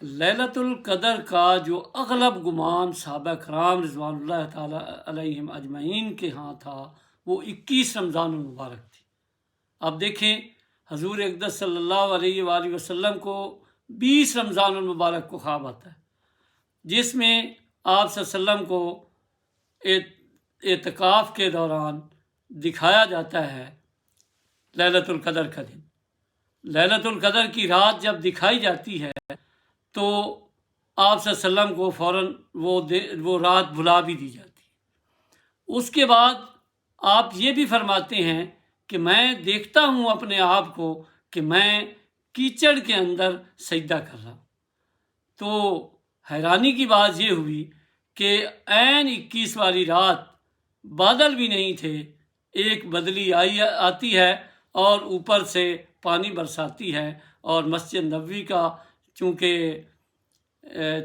لیلۃ القدر کا جو اغلب گمان صحابہ کرام رضوان اللہ تعالیٰ علیہم اجمعین کے ہاں تھا وہ 21 رمضان المبارک تھی۔ اب دیکھیں حضور اقدس صلی اللہ علیہ وآلہ وسلم کو 20 رمضان المبارک کو خواب آتا ہے، جس میں آپ صلی اللہ علیہ وسلم کو اعتکاف کے دوران دکھایا جاتا ہے لیلۃ القدر کا دن۔ لیلۃ القدر کی رات جب دکھائی جاتی ہے تو آپ صلی اللہ علیہ وسلم کو فوراً وہ رات بھلا بھی دی جاتی ہے۔ اس کے بعد آپ یہ بھی فرماتے ہیں کہ میں دیکھتا ہوں اپنے آپ کو کہ میں کیچڑ کے اندر سجدہ کر رہا ہوں۔ تو حیرانی کی بات یہ ہوئی کہ عین 21 والی رات بادل بھی نہیں تھے، ایک بدلی آتی ہے اور اوپر سے پانی برساتی ہے، اور مسجد نبوی کا چونکہ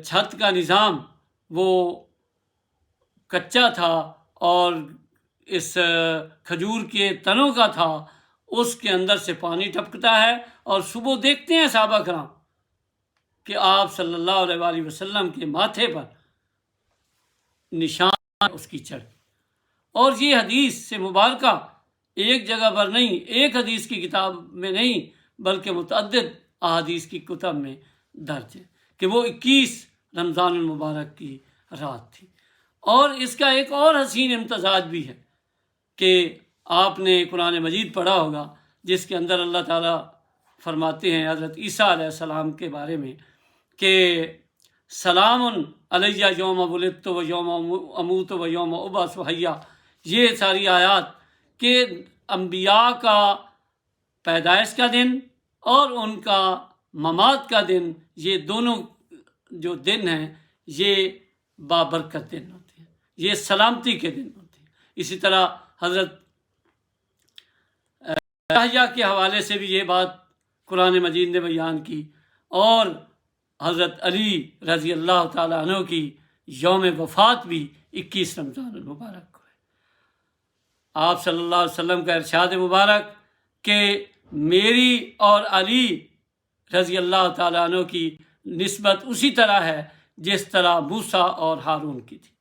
چھت کا نظام وہ کچا تھا اور اس کھجور کے تنوں کا تھا، اس کے اندر سے پانی ٹپکتا ہے، اور صبح دیکھتے ہیں صحابہ کرام کہ آپ صلی اللہ علیہ وآلہ وسلم کے ماتھے پر نشان اس کی چڑھ۔ اور یہ حدیث سے مبارکہ ایک جگہ پر نہیں، ایک حدیث کی کتاب میں نہیں بلکہ متعدد احادیث کی کتب میں درج ہے کہ وہ 21 رمضان المبارک کی رات تھی۔ اور اس کا ایک اور حسین امتزاج بھی ہے کہ آپ نے قرآن مجید پڑھا ہوگا جس کے اندر اللہ تعالیٰ فرماتے ہیں حضرت عیسیٰ علیہ السلام کے بارے میں کہ سلام علیہ یوم ولدت و یوم اموت و یوم ابعث حیا، یہ ساری آیات کہ انبیاء کا پیدائش کا دن اور ان کا ممات کا دن، یہ دونوں جو دن ہیں یہ بابرکت دن ہوتے ہیں، یہ سلامتی کے دن ہوتے ہیں۔ اسی طرح حضرت یحییٰ کے حوالے سے بھی یہ بات قرآن مجید نے بیان کی، اور حضرت علی رضی اللہ تعالیٰ عنہ کی یوم وفات بھی 21 رمضان المبارک کو ہے۔ آپ صلی اللہ علیہ وسلم کا ارشاد مبارک کہ میری اور علی رضی اللہ تعالیٰ عنہ کی نسبت اسی طرح ہے جس طرح موسیٰ اور ہارون کی تھی،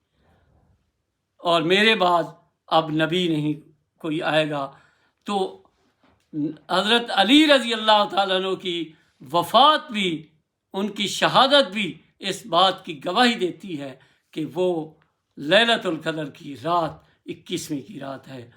اور میرے بعد اب نبی نہیں کوئی آئے گا۔ تو حضرت علی رضی اللہ تعالیٰ عنہ کی وفات بھی، ان کی شہادت بھی اس بات کی گواہی دیتی ہے کہ وہ لیلۃ القدر کی رات 21ویں کی رات ہے،